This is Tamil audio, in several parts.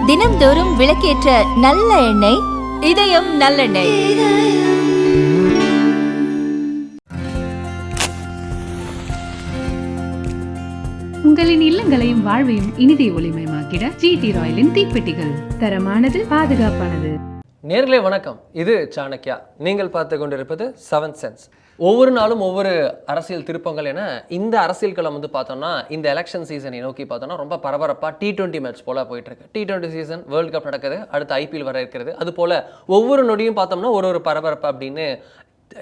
தினம்தோறும் விளக்கேற்ற நல்ல எண்ணெய் இதயம் நல்லெண்ணெய். உங்களின் இல்லங்களையும் வாழ்வையும் இனிதே ஒளிமயமாக்கிட ஜிடி ராயலின் தீப்பெட்டிகள். தரமானது, பாதுகாப்பானது. நேர்களே வணக்கம், இது சாணக்யா. நீங்கள் பார்த்து கொண்டிருப்பது செவன்த் சென்ஸ். ஒவ்வொரு நாளும் ஒவ்வொரு அரசியல் திருப்பங்கள் என இந்த அரசியல் களம் பார்த்தோம்னா இந்த எலெக்ஷன் சீசனை நோக்கி பார்த்தோம்னா ரொம்ப பரபரப்பாக T20 மேட்ச் போல போயிட்டு இருக்கு. T20 சீசன், வேர்ல்டு கப் நடக்குது, அடுத்து IPL வர இருக்கிறது. அது போல ஒவ்வொரு நொடியும் பார்த்தோம்னா ஒரு பரபரப்பு அப்படின்னு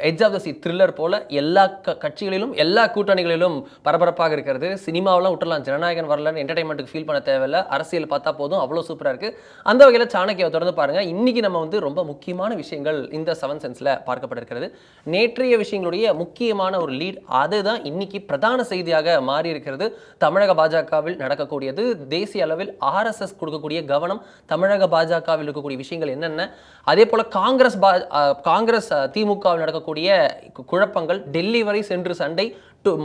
edge of the seat thriller போல எல்லா கட்சிகளிலும் எல்லா கூட்டணிகளிலும் பரபரப்பாக இருக்கிறது. சினிமாவெல்லாம் விட்டுலாம், ஜனநாயகன் வரலன்னு என்டர்டைன்மெண்ட்டுக்கு ஃபீல் பண்ண தேவையில்லை, அரசியல் பார்த்தா போதும், அவ்வளோ சூப்பராக இருக்குது. அந்த வகையில் சாணக்கியாவை தொடர்ந்து பாருங்கள். இன்றைக்கி நம்ம ரொம்ப முக்கியமான விஷயங்கள் இந்த செவன் சென்ஸில் பார்க்கப்பட்டிருக்கிறது. நேற்றைய விஷயங்களுடைய முக்கியமான ஒரு லீட் அதுதான் இன்னைக்கு பிரதான செய்தியாக மாறி இருக்கிறது. தமிழக பாஜகவில் நடக்கக்கூடியது, தேசிய அளவில் RSS கொடுக்கக்கூடிய கவனம், தமிழக பாஜகவில் இருக்கக்கூடிய விஷயங்கள் என்னென்ன, அதே போல் காங்கிரஸ் திமுகவில் நடக்கக்கூடிய குழப்பங்கள், டெல்லி வரை சென்று சண்டை,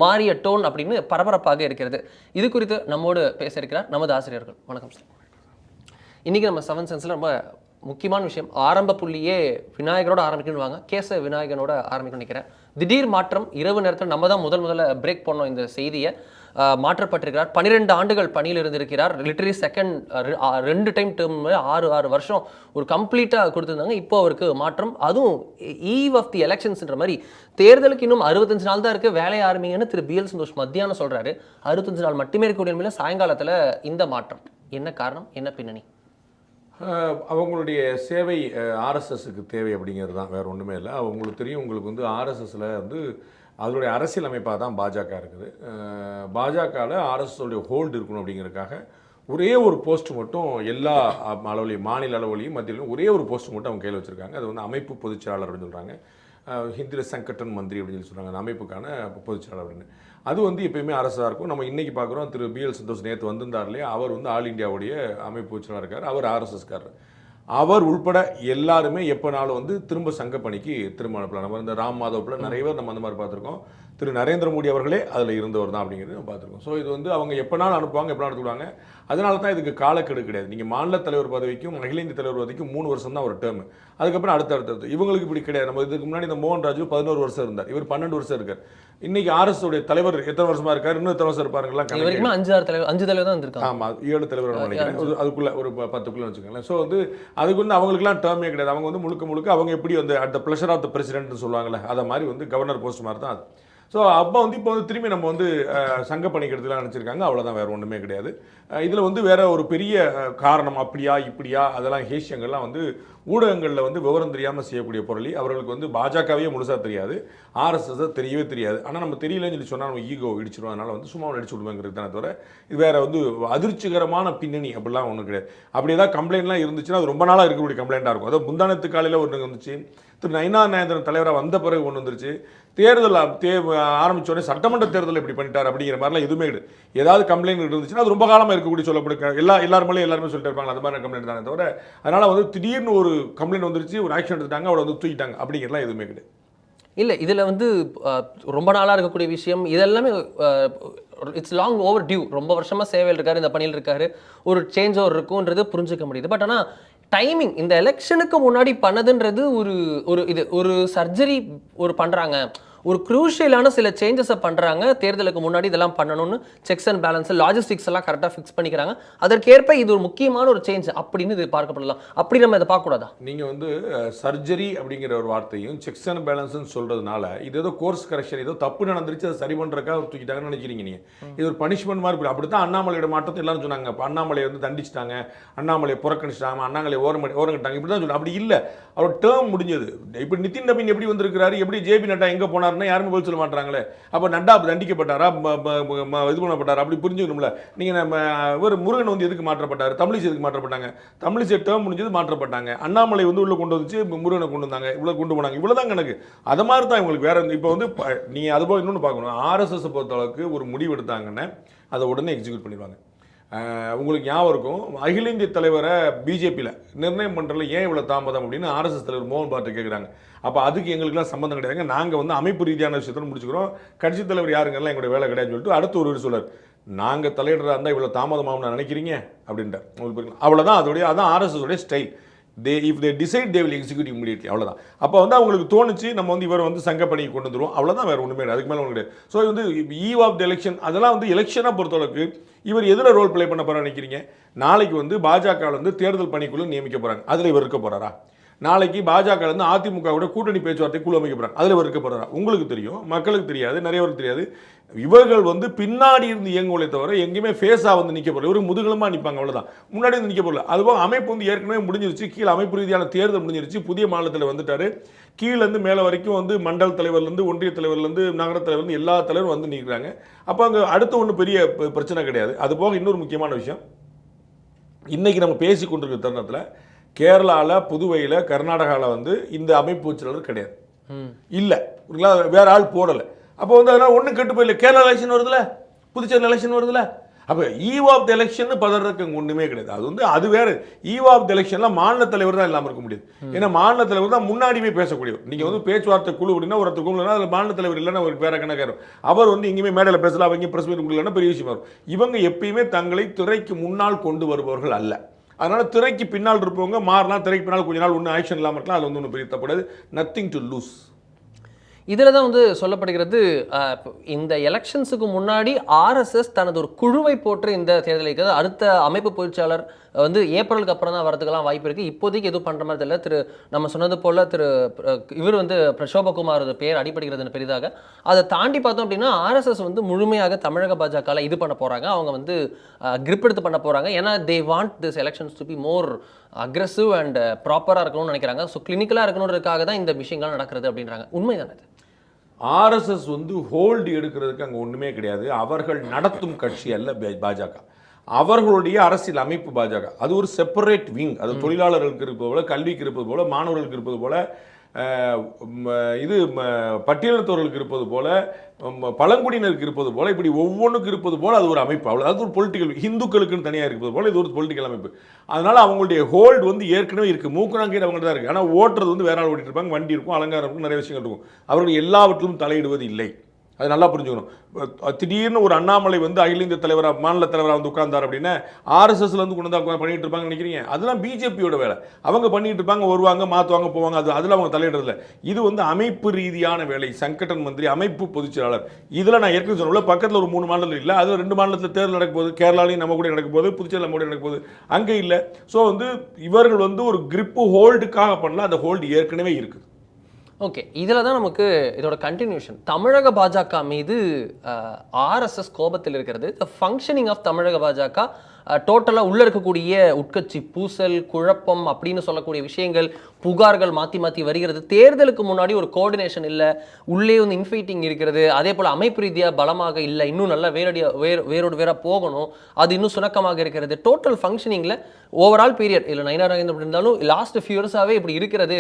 மாறிய டோன் அப்படின்னு பரபரப்பாக இருக்கிறது. இது குறித்து நம்மோடு பேச இருக்கிறார் நமது ஆசிரியர்கள். வணக்கம் சார். இன்னைக்கு நம்ம செவன் சென்ஸ்ல ரொம்ப முக்கியமான விஷயம், ஆரம்ப புள்ளியே விநாயகரோட ஆரம்பிக்கணும்னு கேச விநாயகனோட ஆரம்பிக்கணும்னு நினைக்கிறேன். திடீர் மாற்றம் இரவு நேரத்தில் நம்ம தான் முதல்ல பிரேக் பண்ணோம் இந்த செய்தியை. மாற்றப்பட்டிருக்கிறார். 12 ஆண்டுகள் பணியில் இருந்திருக்கிறார். லிட்டரலி செகண்ட் 2 டைம் டேர்ம் 6 வருஷம் ஒரு கம்ப்ளீட்டாக கொடுத்துருந்தாங்க. இப்போ அவருக்கு மாற்றம், அதுவும் ஈவ் ஆஃப் தி எலெக்ஷன்ஸ்ன்ற மாதிரி. தேர்தலுக்கு இன்னும் 65 நாள் தான் இருக்குது, வேலையை ஆரம்பிங்கன்னு திரு BL சந்தோஷ் மத்தியானம் சொல்கிறாரு. 65 நாள் மட்டுமே இருக்கக்கூடிய நிலையில் சாயங்காலத்தில் இந்த மாற்றம் என்ன காரணம், என்ன பின்னணி? அவங்களுடைய சேவை RSSக்கு தேவை அப்படிங்கிறது தான், வேறு ஒன்றுமே இல்லை. அவங்களுக்கு தெரியும், உங்களுக்கு RSSல அதனுடைய அரசியல் அமைப்பாக தான் பாஜக இருக்குது. பாஜகவில் RSSோடைய ஹோல்டு இருக்கணும் அப்படிங்கிறதுக்காக ஒரே ஒரு போஸ்ட் மட்டும் எல்லா அளவுலையும், மாநில அளவுலையும் மத்தியிலும் ஒரே ஒரு போஸ்ட் மட்டும் அவங்க கையில் வச்சுருக்காங்க. அது அமைப்பு பொதுச்செயலாளர் அப்படின்னு சொல்கிறாங்க. ஹிந்தியில் சங்கட்டன் மந்திரி அப்படின்னு சொல்லி சொல்கிறாங்க, அந்த அமைப்புக்கான பொதுச்செயலாளர் அப்படின்னு. அது எப்பயுமே அரசாக இருக்கும். நம்ம இன்றைக்கி பார்க்குறோம், திரு BL சந்தோஷ் நேற்று வந்திருந்தார் இல்லையா, அவர் ஆல் இண்டியாவுடைய அமைப்பு பொதுச்செயலாளர் இருக்கார். அவர் RSSகாரர். அவர் உள்பட எல்லாருமே எப்போனாலும் திரும்ப சங்க பணிக்கு திரும்ப அனுப்பலாம். நம்ம இந்த ராம் மாதவ் நிறைய பேர் நம்ம அந்த மாதிரி பார்த்துருக்கோம். திரு நரேந்திர மோடி அவர்களே அதில் இருந்தவர் தான் அப்படிங்கிறது நம்ம பார்த்துருக்கோம். ஸோ இது அவங்க எப்போனாலும் அனுப்புவாங்க, எப்போனாலும் எடுத்துக்கிடுவாங்க. அதனால தான் இதுக்கு காலக்கெடு கிடையாது. நீங்கள் மாநில தலைவர் பதவிக்கும் அகில இந்திய தலைவர் பதவிக்கும் 3 வருஷம் தான் ஒரு டேர்ம். அதுக்கப்புறம் அடுத்தடுத்து இவங்களுக்கு இப்படி கிடையாது. நம்ம இதுக்கு முன்னாடி இந்த மோகன் ராஜு 11 வருஷம் இருந்தார், இவர் 12 வருஷம் இருக்கார். இன்னைக்கு RSSோடைய தலைவர் எத்தனை வருஷமா இருக்காரு, இன்னும் எத்தனை வருஷம் இருப்பாருங்களா? 5 தலைவர் தான் இருந்திருக்காங்க. ஆமாம், 7 தலைவர் நினைக்கிறேன், அதுக்குள்ள ஒரு 10க்குள்ள வச்சுக்கோங்களேன். ஸோ அதுக்கு அவங்களுக்குலாம் டேர்மே கிடையாது. அவங்க முழுக்க அவங்க எப்படி at the pleasure of the பிரசிடென்ட்னு சொல்லுவாங்கல்ல, அதை மாதிரி கவர்னர் போஸ்ட் மாதிரி தான் அது. ஸோ அப்போ இப்போ திரும்பி நம்ம சங்க பணிக்கிறதுலாம் நினச்சிருக்காங்க, அவ்வளோதான், வேறு ஒன்றுமே கிடையாது. இதில் வேற ஒரு பெரிய காரணம் அப்படியா இப்படியா அதெல்லாம் ஹேஷியங்கள்லாம் ஊடகங்களில் விவரம் தெரியாமல் செய்யக்கூடிய பொருளி. அவர்களுக்கு பாஜகவே முழுசாக தெரியாது, RSS தெரியவே தெரியாது. ஆனால் நம்ம தெரியலன்னு சொல்லி சொன்னால் நம்ம ஈகோ இடிச்சிடும், அதனால் சும்மா அடிச்சு விடுவேங்கிறது தானே தவிர இது வேறு அதிர்ச்சிகரமான பின்னணி அப்படிலாம் ஒன்றும் கிடையாது. அப்படி ஏதாவது கம்ப்ளைண்ட்லாம் இருந்துச்சுன்னா அது ரொம்ப நாளாக இருக்கக்கூடிய கம்ப்ளைண்ட்டாக இருக்கும். அதாவது முந்தானத்து காலையில் ஒன்று வந்துச்சு, திரு நயினார் நாகேந்திரன் தலைவராக வந்த பிறகு ஒன்று வந்துருச்சு. தேர்தல் ஆரம்பித்தோடனே சட்டமன்ற தேர்தல் இப்படி பண்ணிட்டார் அப்படிங்கிற மாதிரிலாம் எதுவுமே கிடையாது. ஏதாவது கம்ப்ளைண்ட் இருந்துச்சுன்னா அது ரொம்ப காலமாக இருக்கக்கூடிய சொல்லப்படுங்க, எல்லாருமே சொல்லிட்டு இருப்பாங்க, அது மாதிரி கம்ப்ளைண்ட் தானே தவிர அதனால் திடீர்னு ஒரு கம்ப்ளைண்ட் வந்துருச்சு, ஒரு ஆக்ஷன் எடுத்துட்டாங்க, அவளை தூக்கிட்டாங்க அப்படிங்கிறலாம் எதுவுமே கிடையாது. இல்லை, இதில் ரொம்ப நாளாக இருக்கக்கூடிய விஷயம் இதெல்லாமே இட்ஸ் லாங் ஓவர் டியூ. ரொம்ப வருஷமாக சேவையில் இருக்காரு, இந்த பணியில் இருக்காரு, ஒரு சேஞ்ச் ஓவர் இருக்குன்றது புரிஞ்சுக்க முடியுது. பட் ஆனால் டைமிங் இந்த எலெக்ஷனுக்கு முன்னாடி பண்ணதுன்றது ஒரு சர்ஜரி பண்ணுறாங்க, ஒரு குரூஷியலான சில சேஞ்சஸை பண்ணுறாங்க. தேர்தலுக்கு முன்னாடி இதெல்லாம் பண்ணணும்னு செக்ஸ் அண்ட் பேலன்ஸ், லாஜிஸ்டிக்ஸ் எல்லாம் கரெக்டாக ஃபிக்ஸ் பண்ணிக்கிறாங்க. அதற்கேற்ப இது ஒரு முக்கியமான ஒரு சேஞ்ச் அப்படின்னு இது பார்க்கப்படலாம். அப்படி நம்ம இதை பார்க்கக்கூடாதா? நீங்கள் சர்ஜரி அப்படிங்கிற ஒரு வார்த்தையும் செக்ஸ் அண்ட் பேலன்ஸ்னு சொல்கிறதுனால இது ஏதோ கோர்ஸ் கரெக்ஷன், ஏதோ தப்பு நடந்துருச்சு, அதை சரி பண்ணுறதுக்காக தூக்கிட்டாங்கன்னு நினைக்கிறீங்க நீங்கள். இது ஒரு பனிஷ்மெண்ட் மாதிரி. அப்படி தான் அண்ணாமலையோட மாற்றத்தை எல்லாரும் சொன்னாங்க. இப்போ அண்ணாமலையை தண்டிச்சிட்டாங்க, அண்ணாமலையை புறக்கணிச்சிட்டாங்க, அண்ணாமலை ஓரங்கட்டாங்க, இப்படி தான் சொல்லி. அப்படி இல்லை, அவர் டேர்ம் முடிஞ்சது. இப்போ நிதின் நவீன் எப்படி வந்திருக்கிறாரு, எப்படி JP நட்டா எங்கே போனார் யாருமே பதில் சொல்ல மாட்டாங்களே. அப்போ நட்டா தண்டிக்கப்பட்டாரா, இது பண்ணப்பட்டாரா, அப்படி புரிஞ்சுக்கணும்ல. நீங்கள் நம்ம முருகன் எதுக்கு மாற்றப்பட்டார், தமிழிசை எதுக்கு மாற்றப்பட்டாங்க, தமிழிசை டேர்ம் முடிஞ்சது மாற்றப்பட்டாங்க, அண்ணாமலை உள்ள கொண்டு வந்துச்சு, முருகனை கொண்டு வந்தாங்க, இவ்வளோ கொண்டு போனாங்க, இவ்வளோதான் கணக்கு. அது மாதிரி தான் இவங்களுக்கு வேற. இப்போ நீங்கள் அதுபோல் இன்னொன்று பார்க்கணும், RSS பொறுத்தளவுக்கு ஒரு முடிவு எடுத்தாங்கன்னா அதை உடனே எக்ஸிக்யூட் பண்ணிடுவாங்க. உங்களுக்கு ஞாபகம் இருக்கும், அகில இந்திய தலைவரை பிஜேபியில் நிர்ணயம் பண்ணுறதுல ஏன் இவ்வளோ தாமதம் அப்படின்னு RSS தலைவர் மோகன் பாட்டு கேட்குறாங்க. அப்போ அதுக்கு எங்களுக்குலாம் சம்மந்தம் கிடையாதுங்க, நாங்கள் அமைப்பு ரீதியான விஷயத்தோடு முடிச்சுக்கிறோம், கட்சி தலைவர் யாருங்கெல்லாம் எங்களுடைய வேலை கிடையாதுன்னு சொல்லிட்டு அடுத்து ஒரு சொல்றார். நாங்கள் தலையிடுறதா இருந்தால் இவ்வளோ தாமதமாகும் நினைக்கிறீங்க அப்படின்ட்டார். உங்களுக்கு அவ்வளோதான், அதான் ஆர்எஸ்எஸோடைய style. If they decide they will execute immediately, அவ்வளோதான். அப்போ வந்து அவங்களுக்கு தோணுச்சு நம்ம வந்து இவர் வந்து சங்கப்பணிக்கு கொண்டு வந்துருவோம், அவ்வளோதான், வேறு ஒன்றுமே இல்லை, அதுக்கு மேலே ஒன்று கிடையாது. ஸோ வந்து ஈவ் ஆஃப் த எலெக்ஷன் அதெல்லாம் வந்து எலெக்ஷனாக பொறுத்தளவுக்கு இவர் எதில் ரோல் ப்ளே பண்ண போகிறான்னு நினைக்கிறீங்க? நாளைக்கு வந்து பாஜக வந்து தேர்தல் பணிக்குழு நியமிக்க போகிறாங்க, அதில் இவர் இருக்க போகிறாரா? நாளைக்கு பாஜக வந்து அதிமுகவோட கூட்டணி பேச்சுவார்த்தை குழு அமைக்க போகிறாங்க, அதில் இவர் இருக்க போகிறாரா? உங்களுக்கு தெரியும், மக்களுக்கு தெரியாது, நிறைய பேருக்கு தெரியாது. இவர்கள் வந்து பின்னாடி இருந்து இயங்குவதை தவிர எங்கேயுமே ஃபேஸாக வந்து நிற்க போகல, இவருக்கு முதுகலமாக நிற்பாங்க, அவ்வளோதான். முன்னாடி வந்து நிற்க போகல. அதுபோக அமைப்பு வந்து ஏற்கனவே முடிஞ்சிருச்சு, கீழே அமைப்பு ரீதியான தேர்தல் முடிஞ்சிருச்சு, புதிய மாநிலத்தில் வந்துட்டார். கீழேருந்து மேலே வரைக்கும் வந்து மண்டல் தலைவர்லேருந்து ஒன்றிய தலைவர்லேருந்து நகர தலைவர்லேருந்து எல்லா தலைவரும் வந்து நிற்கிறாங்க. அப்போ அங்கே அடுத்த ஒன்றும் பெரிய பிரச்சனை கிடையாது. அது போக இன்னொரு முக்கியமான விஷயம், இன்றைக்கி நம்ம பேசி கொண்டிருக்கிற தருணத்தில் கேரளாவில், புதுவையில், கர்நாடகாவில் வந்து இந்த அமைப்பு செயலாளர் கிடையாது, இல்லை, வேற ஆள் போடலை. அப்போ வந்து அதனால் ஒன்றும் கெட்டு போயிடல. கேரளா எலெக்ஷன் வருதுல, புதுச்சேரி எலெக்ஷன் வருதுல, அப்போ ஈவ் ஆஃப் த எலெக்ஷன் பதறதுக்கு ஒன்றுமே கிடையாது. அது வந்து அது வேறு. ஈவ் ஆஃப் த எலெக்ஷன்லாம் மாநில தலைவர் தான் இல்லாமல் இருக்க முடியாது. ஏன்னா மாநில தலைவர் தான் முன்னாடியே பேசக்கூடியவர். நீங்கள் வந்து பேச்சுவார்த்தை குழு அப்படின்னா ஒருத்தர் குழுனா அதில் மாநில தலைவர் இல்லைன்னா ஒரு வேற கணக்காரும். அவர் வந்து எங்கேயுமே மேடையில் பேசலாம், அவங்க பிரஸ் மீட் கொடுக்கலன்னா பெரிய விஷயம் வரும். இவங்க எப்பயுமே தங்களை திரைக்கு முன்னால் கொண்டு வருபவர்கள் அல்ல. அதனால் திரைக்கு பின்னால் இருப்பவங்க மாறலாம், திரைக்கு பின்னால் கொஞ்ச நாள் ஒன்றும் ஆக்ஷன் இல்லாமல் இருக்கலாம், அது வந்து ஒன்றும் பெரிய தப்பக்கூடாது. Nothing to lose. இதில் தான் வந்து சொல்லப்படுகிறது, இந்த எலெக்ஷன்ஸுக்கு முன்னாடி ஆர்எஸ்எஸ் தனது ஒரு குழுவை போட்டு இந்த தேர்தலை இருக்கிறது. அடுத்த அமைப்பு பொதுச்சாளர் வந்து ஏப்ரலுக்கு அப்புறம் தான் வரதுக்கெல்லாம் வாய்ப்பு இருக்குது. இப்போதைக்கு எதுவும் பண்ணுற மாதிரி தெரியல. நம்ம சொன்னது போல் இவர் வந்து பிரசோபகுமார் பேர் அடிபடுகிறதுன்னு பெரிதாக. அதை தாண்டி பார்த்தோம் அப்படின்னா ஆர்எஸ்எஸ் வந்து முழுமையாக தமிழக பாஜகவில் இது பண்ண போகிறாங்க, அவங்க வந்து கிரிப் எடுத்து பண்ண போகிறாங்க. ஏன்னா they want this elections to be more aggressive and ப்ராப்பராக இருக்கணும்னு நினைக்கிறாங்க. ஸோ கிளினிக்கலாக இருக்கணுன்றதுக்காக தான் இந்த விஷயங்கள் நடக்கிறது அப்படின்றாங்க. உண்மைதானே? ஆர்எஸ்எஸ் வந்து ஹோல்டு எடுக்கிறதுக்கு அங்கே ஒன்றுமே கிடையாது. அவர்கள் நடத்தும் கட்சி அல்ல பாஜக, அவர்களுடைய அரசியல் அமைப்பு பாஜக. அது ஒரு செப்பரேட் விங். அது தொழிலாளர்களுக்கு இருப்பது போல, கல்விக்கு இருப்பது போல, மாணவர்களுக்கு இருப்பது போல, இது பட்டியலினத்தவர்களுக்கு இருப்பது போல, பழங்குடியினருக்கு இருப்பது போல, இப்படி ஒவ்வொன்றுக்கு இருப்பது போல அது ஒரு அமைப்பு. அவ்வளோ, அது ஒரு பொலிட்டிக்கல். ஹிந்துக்களுக்குன்னு தனியாக இருப்பது போல இது ஒரு பொலிட்டிக்கல் அமைப்பு. அதனால் அவங்களுடைய ஹோல்டு வந்து ஏற்கனவே இருக்குது. மூக்கணாங்கீர் அவங்கள்ட்ட தான் இருக்குது. ஆனால் ஓட்டுறது வந்து வேற ஆள் ஓட்டிட்டு இருப்பாங்க, வண்டி இருக்கும், அலங்காரம் இருக்கும், நிறைய விஷயங்கள் இருக்கும். அவர்கள் எல்லாவற்றிலும் தலையிடுவது இல்லை. அது நல்லா புரிஞ்சுக்கணும். திடீர்னு ஒரு அண்ணாமலை வந்து அகில இந்திய தலைவராக, மாநில தலைவராக வந்து உட்கார்ந்தார் அப்படின்னா ஆர்எஸ்எஸ்ல வந்து கொண்டு வந்து பண்ணிட்டு இருப்பாங்க நினைக்கிறீங்க? அதெல்லாம் பிஜேபியோட வேலை. அவங்க பண்ணிட்டு இருப்பாங்க, வருவாங்க, மாற்றுவாங்க, போவாங்க. அதில் அவங்க தலையிடுறதில்ல. இது வந்து அமைப்பு ரீதியான வேலை. சங்கடன் மந்திரி, அமைப்பு பொதுச்செயலாளர். இதில் நான் ஏற்கனவே சொன்ன பக்கத்தில் ஒரு 3 மாநிலம் இல்லை, அதில் 2 மாநிலத்தில் தேர்தல் நடக்க போகுது. கேரளாலையும் நம்ம கூட நடக்க போகுது, புதுச்சேரியில் நம்ம கூட நடக்க போகுது, அங்கே இல்லை. ஸோ வந்து இவர்கள் வந்து ஒரு கிரிப்பு ஹோல்டுக்காக பண்ணல, அந்த ஹோல்டு ஏற்கனவே இருக்குது. ஓகே, இதில் தான் நமக்கு இதோட கண்டினியூஷன். தமிழக பாஜக மீது ஆர்எஸ்எஸ் கோபத்தில் இருக்கிறது. த ஃபங்க்ஷனிங் ஆஃப் தமிழக பாஜக டோட்டலாக உள்ளே இருக்கக்கூடிய உட்கட்சி பூசல், குழப்பம் அப்படின்னு சொல்லக்கூடிய விஷயங்கள், புகார்கள் மாற்றி மாற்றி வருகிறது. தேர்தலுக்கு முன்னாடி ஒரு கோஆர்டினேஷன் இல்லை, உள்ளே வந்து இன்ஃபைட்டிங் இருக்கிறது. அதே போல் அமைப்பு ரீதியாக பலமாக இல்லை, இன்னும் நல்லா வேரோடு வேறாக போகணும், அது இன்னும் சுணக்கமாக இருக்கிறது. டோட்டல் ஃபங்க்ஷனிங்கில் ஓவரால் பீரியட் இல்லை நயினா நாகேந்திரன் அப்படி இருந்தாலும் லாஸ்ட் ஃபியூ இயர்ஸாகவே இப்படி இருக்கிறது,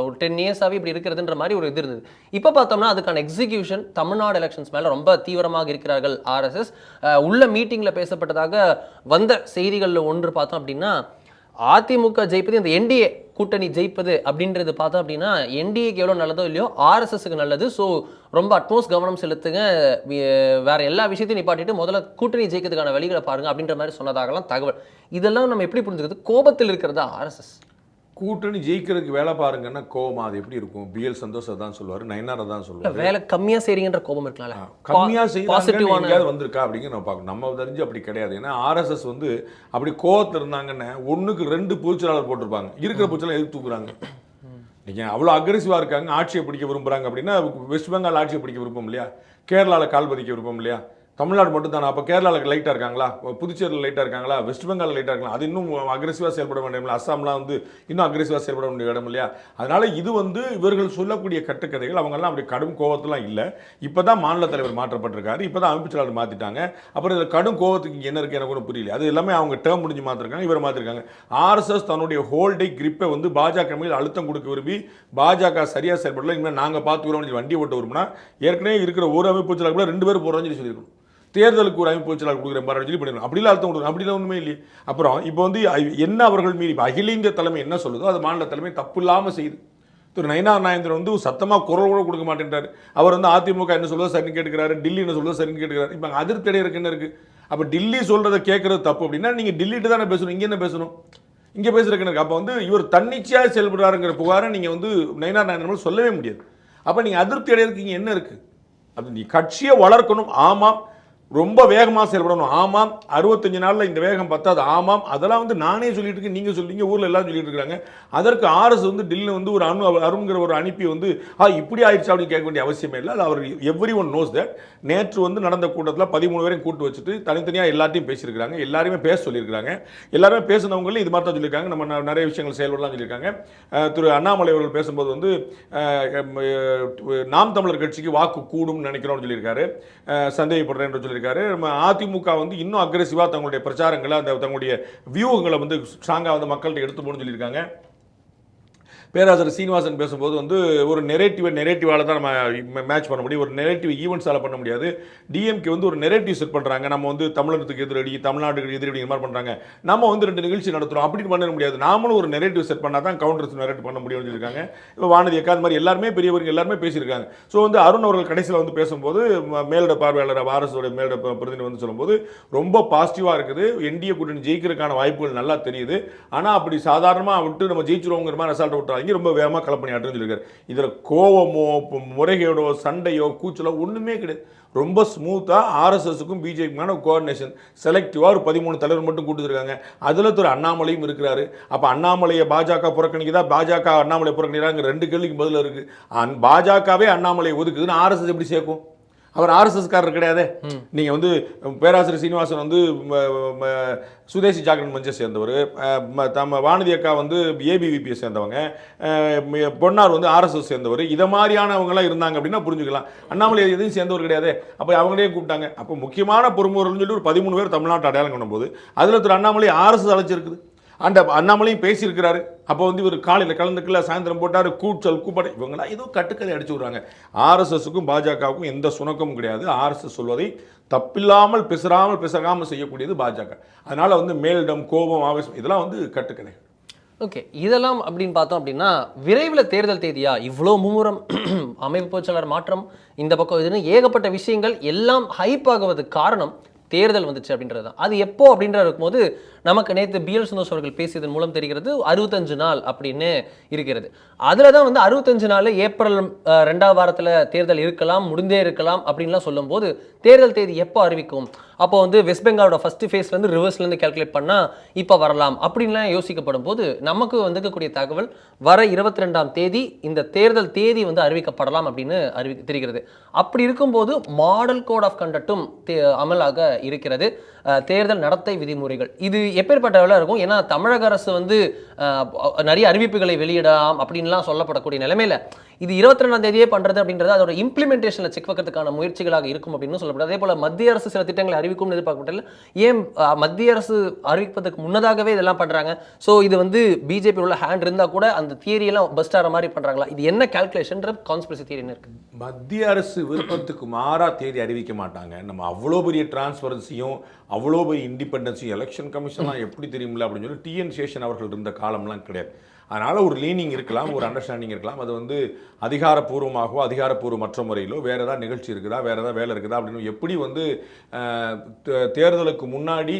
ஒரு 10 இயர்ஸாகவே இப்படி இருக்கிறதுன்ற மாதிரி ஒரு இது இருந்தது. இப்போ பார்த்தோம்னா அதுக்கான எக்ஸிக்யூஷன் தமிழ்நாடு எலெக்ஷன்ஸ் மேலே ரொம்ப தீவிரமாக இருக்கிறார்கள் ஆர்எஸ்எஸ். உள்ள மீட்டிங்கில் பேசப்பட்டதாக வந்த செய்திகளில் ஒன்று பார்த்தோம் அப்படின்னா, அதிமுக ஜெயிப்பது, இந்த என்டிஏ கூட்டணி ஜெயிப்பது அப்படின்றது பார்த்தோம் அப்படின்னா என்டிஏக்கு எவ்வளோ நல்லதோ இல்லையோ ஆர்எஸ்எஸ்க்கு நல்லது. ஸோ ரொம்ப அட்மோஸ்ட் கவனம் செலுத்துங்க, வேற எல்லா விஷயத்தையும் நிப்பாட்டிட்டு முதல்ல கூட்டணி ஜெயிக்கிறதுக்கான வழிகளை பாருங்க அப்படின்ற மாதிரி சொன்னதாகலாம் தகவல். இதெல்லாம் நம்ம எப்படி புரிஞ்சுக்கிறது? கோபத்தில் இருக்கிறதா ஆர்எஸ்எஸ்? கூட்டணி ஜெயிக்கிறதுக்கு வேலை பாருங்கன்னா கோபமா அது எப்படி இருக்கும்? பிஎல் சந்தோஷ் தான் சொல்லுவார், நயனாரை தான் சொல்லுவார். வேலை கம்மியா செய்றீங்கன்ற கோபம் இருக்கலாம்ல, கம்மியா செய்யறாங்க வந்திருக்கா அப்படிங்கிற நம்ம பார்க்கணும். நம்ம தெரிஞ்சு அப்படி கிடையாது. ஏன்னா ஆர்எஸ்எஸ் வந்து அப்படி கோவத்தில் இருந்தாங்கன்னா 1க்கு 2 பொதுச்செயலாளர் போட்டிருப்பாங்க, இருக்கிற பொதுச்செயலாளர் எதுக்கு தூக்குறாங்க? நீங்கள் அவ்வளோ அக்ரெசிவாக இருக்காங்க, ஆட்சியை பிடிக்க விரும்புகிறாங்க அப்படின்னா வெஸ்ட் பெங்கால் ஆட்சியை பிடிக்க விருப்பம் இல்லையா? கேரளாவில் கால் பதிக்க விருப்பம் இல்லையா? தமிழ்நாடு மட்டும் தானே? அப்போ கேரளாவில் லைட்டாக இருக்காங்களா? புதுச்சேரியில் லைட்டாக இருக்காங்களா? வெஸ்ட் பெங்காலில் லைட்டாக இருக்கலாம். அது இன்னும் அக்ரெசிவாக செயல்பட வேண்டிய, அஸ்ஸாம்லாம் வந்து இன்னும் அக்ரெசிவாக செயல்பட வேண்டிய இடம் இல்லையா? அதனால் இது வந்து இவர்கள் சொல்லக்கூடிய கட்டுக்கதைகள். அவங்கெல்லாம் அப்படி கடும் கோபத்தெலாம் இல்லை. இப்போ தான் மாநில தலைவர் மாற்றப்பட்டிருக்காரு, இப்போ தான் அமைப்பு செயலாளர் மாற்றிட்டாங்க. அப்புறம் இதில் கடும் கோபத்துக்கு என்ன இருக்குது எனக்கு ஒன்றும் புரியல. அது எல்லாமே அவங்க டேர்ம் முடிஞ்சு மாற்றிருக்காங்க, இவரை மாற்றிருக்காங்க. ஆர்எஸ்எஸ் தன்னுடைய ஹோல்டை கிரிப்பை வந்து பாஜக மீது அழுத்தம் கொடுக்க விரும்பி பாஜக சரியாக செயல்படல, இனிமேல் நாங்கள் பார்த்துக்கிறோம் வண்டி ஓட்ட விரும்பினா ஏற்கனவே இருக்கிற ஒரு அமைப்பு செயலாளர் கூட 2 பேர் போகிறோம்னு சொல்லியிருக்கணும். தேர்தலுக்கு ஒரு அமைப்பு செயலாளர் கொடுக்குற மாதிரி சொல்லி பண்ணிடணும். அப்படிலாம் அர்த்தம் கொடுக்கணும், அப்படிலாம் ஒன்றுமே இல்லையே. அப்புறம் இப்போ வந்து என்ன அவர்கள் மீறி அகில இந்திய தலைமை என்ன சொல்லுதோ அது மாநில தலைமை தப்பு இல்லாமல் செய்யுது. திரு நயினா நாகேந்திரன் வந்து சத்தமாக குரல் கூட கொடுக்க மாட்டேன்றார். அவர் வந்து அதிமுக என்ன சொல்லுதோ சரின்னு கேட்டுக்கிறாரு, டெல்லி என்ன சொல்லுதோ சரின்னு கேட்டுக்கிறாரு. இப்போ அதிருப்தி அடையிறதுக்கு என்ன இருக்குது? அப்போ டெல்லி சொல்கிறத கேட்குறது தப்பு அப்படின்னா நீங்கள் டெல்லிட்டு தானே பேசணும், இங்கே என்ன பேசணும்? இங்கே பேசுகிறக்கு அப்போ வந்து இவர் தன்னிச்சையாக செயல்படுறாருங்கிற புகாரை நீங்கள் வந்து நயினார் நாகேந்திரன் சொல்லவே முடியாது. அப்போ நீங்கள் அதிருப்தி அடையிறதுக்கு இங்கே என்ன இருக்குது? அப்படி நீ கட்சியை வளர்க்கணும், ஆமாம். ரொம்ப வேகமாக செயல்படணும், ஆமாம். 65 நாளில் இந்த வேகம் பத்தாது, ஆமாம். அதெல்லாம் வந்து நானே சொல்லிட்டு இருக்கேன், நீங்கள் சொல்லிங்க, ஊரில் எல்லாரும் சொல்லிட்டு இருக்காங்க. அதற்கு ஆர்எஸ் வந்து டெல்லியில் வந்து ஒரு அருண்கிற ஒரு அனுப்பி வந்து இப்படி ஆயிடுச்சு அப்படின்னு கேட்க வேண்டிய அவசியமே இல்லை. அது அவர் எவ்ரி ஒன் நோஸ் தட். நேற்று வந்து நடந்த கூட்டத்தில் 13 பேரையும் கூட்டு வச்சுட்டு தனித்தனியாக எல்லாத்தையும் பேசியிருக்காங்க, எல்லாருமே பேச சொல்லியிருக்காங்க. எல்லாருமே பேசினவங்களும் இது மாதிரி தான் சொல்லியிருக்காங்க. நம்ம நிறைய விஷயங்கள் செயல்படலாம் சொல்லியிருக்காங்க. திரு அண்ணாமலை அவர்கள் பேசும்போது வந்து நாம் தமிழர் கட்சிக்கு வாக்கு கூடும் நினைக்கிறோம்னு சொல்லியிருக்காரு, சந்தேகப்படுறேன் என்று சொல்லியிருக்காரு. நம்ம அதிமுக வந்து இன்னும் அக்ரெசிவா தங்களுடைய பிரச்சாரங்களை தங்களுடைய வியூகங்களை வந்து ஸ்ட்ராங்கா வந்து மக்கள்கிட்ட எடுத்து போகணும்னு சொல்லியிருக்காங்க. பேராசிரியர் சீனிவாசன் பேசும்போது வந்து ஒரு நெரேட்டிவால தான் நம்ம மேட்ச் பண்ண முடியும், ஒரு நெரேட்டிவ் ஈவெண்ட்ஸால் பண்ண முடியாது. டிஎம்கே வந்து ஒரு நெரேட்டிவ் செட் பண்ணுறாங்க, நம்ம வந்து தமிழகத்துக்கு எதிரடி, தமிழ்நாட்டுக்கு எதிரடி இந்த மாதிரி பண்ணுறாங்க, நம்ம வந்து 2 நிகழ்ச்சி நடத்துகிறோம் அப்படின்னு பண்ண முடியாது. நாமளும் ஒரு நெரேட்டிவ் செட் பண்ணால் தான் கவுண்டர்ஸ் நெரேட்டிவ் பண்ண முடியும்னு சொல்லியிருக்காங்க. இப்போ வானதி அக்கா அந்த மாதிரி எல்லாருமே பெரியவர்கள் எல்லாருமே பேசியிருக்காங்க. ஸோ வந்து அருண் அவர்கள் கடைசியில் வந்து பேசும்போது மேலிட பார்வையாளர் ஆர்எஸோட மேலிட பிரதிநிதி வந்து சொல்லும்போது ரொம்ப பாசிட்டிவாக இருக்குது, என்டிஏ கூட்டணி ஜெயிக்கிறதுக்கான வாய்ப்புகள் நல்லா தெரியுது, ஆனால் அப்படி சாதாரணமாக விட்டு நம்ம ஜெயிச்சிருவோங்கிற மாதிரி அசால்ட்டை விட்டுறாங்க, ரொம்ப வேகமாக கலப்பணி ஆட்டுன்னு சொல்லியிருக்காரு. இதில் கோவமோ முறைகேடோ சண்டையோ கூச்சலோ ஒன்றுமே கிடையாது. ரொம்ப ஸ்மூத்தாக ஆர்எஸ்எஸ்க்கும் பிஜேபிக்கான கோஆர்டினேஷன், செலக்டிவாக ஒரு 13 தலைவர் மட்டும் கூட்டுருக்காங்க. அதில் திரு அண்ணாமலையும் இருக்கிறாரு. அப்போ அண்ணாமலையை பாஜக புறக்கணிக்குதா, பாஜக அண்ணாமலை புறக்கணிக்கிறாங்க 2 கேள்விக்கு பதில் இருக்குது. பாஜகவே அண்ணாமலையை ஒதுக்குதுன்னு ஆர்எஸ்எஸ் எப்படி சேர்க்கும்? அவர் ஆர்எஸ்எஸ்காரர் கிடையாது. நீங்கள் வந்து பேராசிரியர் சீனிவாசன் வந்து சுதேசி ஜாகரன் மஞ்சை சேர்ந்தவர், வானதி அக்கா வந்து ஏபிவிபியை சேர்ந்தவங்க, பொன்னார் வந்து ஆர்எஸ்எஸ் சேர்ந்தவர், இதை மாதிரியானவங்களாம் இருந்தாங்க அப்படின்னா புரிஞ்சுக்கலாம். அண்ணாமலை எதையும் சேர்ந்தவர் கிடையாது. அப்போ அவங்களே கூப்பிட்டாங்க. அப்போ முக்கியமான பொறுமுறைன்னு சொல்லி ஒரு 13 பேர் தமிழ்நாட்டு அடையாளம் பண்ணும்போது அதில் திரு அண்ணாமலை ஆர்எஸ்எஸ் அழைச்சிருக்குது. அந்த அண்ணாமலையும் பேசியிருக்கிறாரு. அப்போ வந்து இவர் காலையில் கலந்துக்கல, சாயந்தரம் போட்டார், கூச்சல் கூப்பாடு, இவங்களாம் ஏதோ கட்டுக்கதை அடிச்சு விடுறாங்க. ஆர்எஸ்எஸ்க்கும் பாஜகவுக்கும் எந்த சுணக்கமும் கிடையாது. ஆர்எஸ்எஸ் சொல்வதை தப்பில்லாமல் பிசகாமல் செய்யக்கூடியது பாஜக. அதனால வந்து மேலிடம், கோபம், ஆவேசம் இதெல்லாம் வந்து கட்டுக்கதை. ஓகே, இதெல்லாம் அப்படின்னு பார்த்தோம் அப்படின்னா விரைவில் தேர்தல் தேதியா இவ்வளோ மும்முரம், அமைப்பு பொதுச்செயலாளர் மாற்றம், இந்த பக்கம் இதுன்னு ஏகப்பட்ட விஷயங்கள் எல்லாம் ஹைப் ஆகுவதுக்கு காரணம் தேர்தல் வந்துச்சு அப்படின்றது தான். அது எப்போ அப்படின்றது இருக்கும்போது நமக்கு நேற்று பிஎல் சந்தோஷ் அவர்கள் பேசியதன் மூலம் தெரிகிறது 65 நாள் அப்படின்னு இருக்கிறது. அதில் தான் வந்து 65 நாள் ஏப்ரல் 2ஆம் வாரத்தில் தேர்தல் இருக்கலாம், முடிந்தே இருக்கலாம் அப்படின்லாம் சொல்லும்போது தேர்தல் தேதி எப்போ அறிவிக்கும்? அப்போ வந்து வெஸ்ட் பெங்காலோட ஃபர்ஸ்ட் ஃபேஸ்லேருந்து ரிவர்ஸ்லேருந்து கேல்குலேட் பண்ணால் இப்போ வரலாம் அப்படின்லாம் யோசிக்கப்படும் போது நமக்கு வந்துக்கக்கூடிய தகவல் வர 22ஆம் தேதி இந்த தேர்தல் தேதி வந்து அறிவிக்கப்படலாம் அப்படின்னு தெரிகிறது. அப்படி இருக்கும்போது மாடல் கோட் ஆஃப் கண்டக்டும் அமலாக இருக்கிறது, தேர்தல் நடத்தை விதிமுறைகள். இது எப்பேற்பட்ட வேலை இருக்கும்? ஏன்னா தமிழக அரசு வந்து நிறைய அறிவிப்புகளை வெளியிடலாம் அப்படின்லாம் சொல்லப்படக்கூடிய நிலைமையில இது 22ஆம் தேதியே பண்றது அப்படின்றது அதோட இம்ப்ளிமெண்டேஷன்ல செக் வைக்கிறதுக்கான முயற்சிகளாக இருக்கும் அப்படின்னு சொல்லப்படுது. அதே போல மத்திய அரசு சில திட்டங்களை அறிவிக்கும்னு எதிர்பார்க்கப்பட்டல, ஏன் மத்திய அரசு அறிவிப்பதற்கு முன்னதாகவே இதெல்லாம் பண்றாங்க? ஸோ இது வந்து பிஜேபி உள்ள ஹேண்ட் இருந்தா கூட அந்த தியரியெல்லாம் பஸ்ட் ஆகிற மாதிரி பண்றாங்களா? இது என்ன கால்குலேஷன் கான்ஸ்பிரசி தியரி இருக்கு? மத்திய அரசு விருப்பத்துக்கு மாறா தேதி அறிவிக்க மாட்டாங்க. நம்ம அவ்வளோ பெரிய டிரான்ஸ்பரன்சியும் அவ்வளோ பெரிய இண்டிபெண்டன்ஸும் எலெக்ஷன் கமிஷன்லாம் எப்படி தெரியுமில்ல அப்படின்னு சொல்லி டிஎன் சேஷன் அவர்கள் இருந்த காலம்லாம் கிடையாது. அதனால் ஒரு லீனிங் இருக்கலாம், ஒரு அண்டர்ஸ்டாண்டிங் இருக்கலாம். அது வந்து அதிகாரப்பூர்வமாகவோ அதிகாரப்பூர்வமற்ற முறையிலோ வேறு ஏதாவது நிகழ்ச்சி இருக்குதா, வேறு ஏதாவது வேலை இருக்குதா அப்படின்னு எப்படி வந்து தேர்தலுக்கு முன்னாடி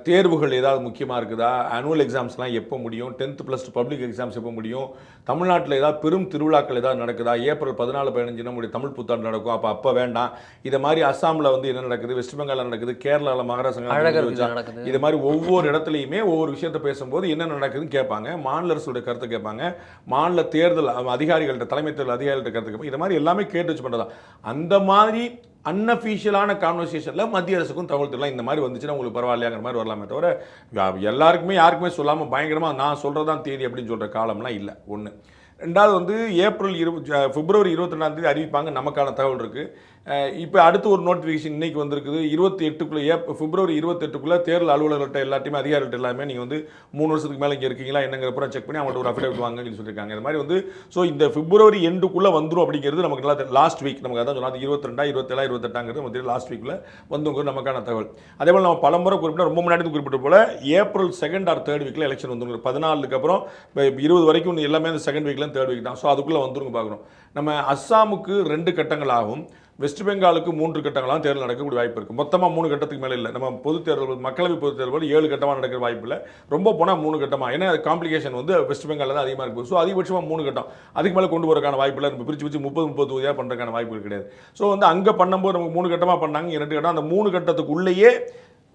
தேர்வுகள் ஏதாவது முக்கியமாக இருக்குதா, ஆனுவல் எக்ஸாம்ஸ்லாம் எப்போ முடியும், 10th + 2 பப்ளிக் எக்ஸாம்ஸ் எப்போ முடியும், தமிழ்நாட்டில் ஏதாவது பெரும் திருவிழாக்கள் ஏதாவது நடக்குதா, ஏப்ரல் 14-15 நம்முடைய தமிழ் புத்தாண்டு நடக்கும், அப்போ வேண்டாம். இதை மாதிரி அஸ்ஸாமில் வந்து என்ன நடக்குது, வெஸ்ட் பெங்காலில் நடக்குது, கேரளாவில் மகாராஷ்டிரா, இது மாதிரி ஒவ்வொரு இடத்துலையுமே ஒவ்வொரு விஷயத்தை பேசும்போது என்ன நடக்குதுன்னு கேட்பாங்க. மாநில அரசுடைய கருத்தை கேட்பாங்க, மாநில தேர்தல் அதிகாரிகள்கிட்ட, தலைமை தேர்தல் அதிகாரிகள்கிட்ட கருத்து கேட்பாங்க. இது மாதிரி எல்லாமே கேட்டு வச்சு பண்ணுறதா. அந்த மாதிரி அன்அஃபீஷியலான கான்வர்சேஷனில் மத்திய அரசுக்கும் தகவல் தெரியலாம். இந்த மாதிரி வந்துச்சுன்னா உங்களுக்கு பரவாயில்லையாங்கிற மாதிரி வரலாமே தவிர எல்லாருக்குமே யாருக்குமே சொல்லாமல் பயங்கரமாக நான் சொல்கிறதான் தேதி அப்படின்னு சொல்கிற காலம்லாம் இல்லை. ஒன்று. ரெண்டாவது வந்து பிப்ரவரி 22ஆம் தேதி அறிவிப்பாங்க, நமக்கான தகவல் இருக்குது. இப்போ அடுத்து ஒரு நோட்டிஃபிகேஷன் இன்றைக்கி வந்திருக்குது. 28க்குள்ளே பிப்ரவரி 28க்குள்ளே தேர்தல் அலுவலர்கள்ட்ட எல்லாத்தையுமே அதிகாரிகிட்ட எல்லாமே நீங்கள் வந்து 3 வருஷத்துக்கு மேலே இங்கே இருக்கீங்களா என்னங்கிறப்ப செக் பண்ணி அவங்கள்ட்ட ஒரு அஃபிடேவிட் வாங்கன்னு சொல்லியிருக்காங்க. இந்த மாதிரி வந்து ஸோ இந்த பிப்ரவரி எண்டுக்குள்ளே வந்துடும் அப்படிங்கிறது நமக்கு நல்லா லாஸ்ட் வீக் நமக்கு அதான் சொன்னால் 22, 27, 28ங்கிறது நமக்கு லாஸ்ட் வீக்கில் வந்துங்கிறது நமக்கான தகவல். அதே போல் நம்ம பலமுறை குறிப்பிட்ட ரொம்ப முன்னாடி குறிப்பிட்ட போல் ஏப்ரல் 2nd or 3rd வீக்கில் எலெக்ஷன் வந்துருங்க. 14க்கு அப்புறம் 20 வரைக்கும் எல்லாமே அந்த 2nd வீக்கில் 3rd வீக் தான். ஸோ அதுக்குள்ளே வந்துருங்க பார்க்கணும். நம்ம அஸ்ஸாமுக்கு 2 கட்டங்களாகவும் வெஸ்ட் பெங்காலுக்கு 3 கட்டங்களாம் தேர்தல் நடக்கக்கூடிய வாய்ப்பு இருக்குது. மொத்தமாக 3 கட்டத்துக்கு மேலே இல்லை. நம்ம பொது தேர்தல் மக்களவை பொது தேர்தல் 7 கட்டமாக நடக்கிற வாய்ப்பு இல்லை. ரொம்ப போனால் 3 கட்டமாக. ஏன்னா காம்ப்ளிகேஷன் வந்து வெஸ்ட் பெங்காலில் தான் அதிகமாக இருக்குது. ஸோ அதிகபட்சமாக 3 கட்டம், அதுக்கு மேலே கொண்டு வரக்கான வாய்ப்பு இல்லை. நம்ம பிரித்து 30 தொகுதியாக பண்ணுறதுக்கான வாய்ப்புகள் கிடையாது. ஸோ வந்து அங்கே பண்ணும்போது நமக்கு 3 கட்டமாக பண்ணாங்க, 2 கட்டம். அந்த 3 கட்டத்துக்குள்ளேயே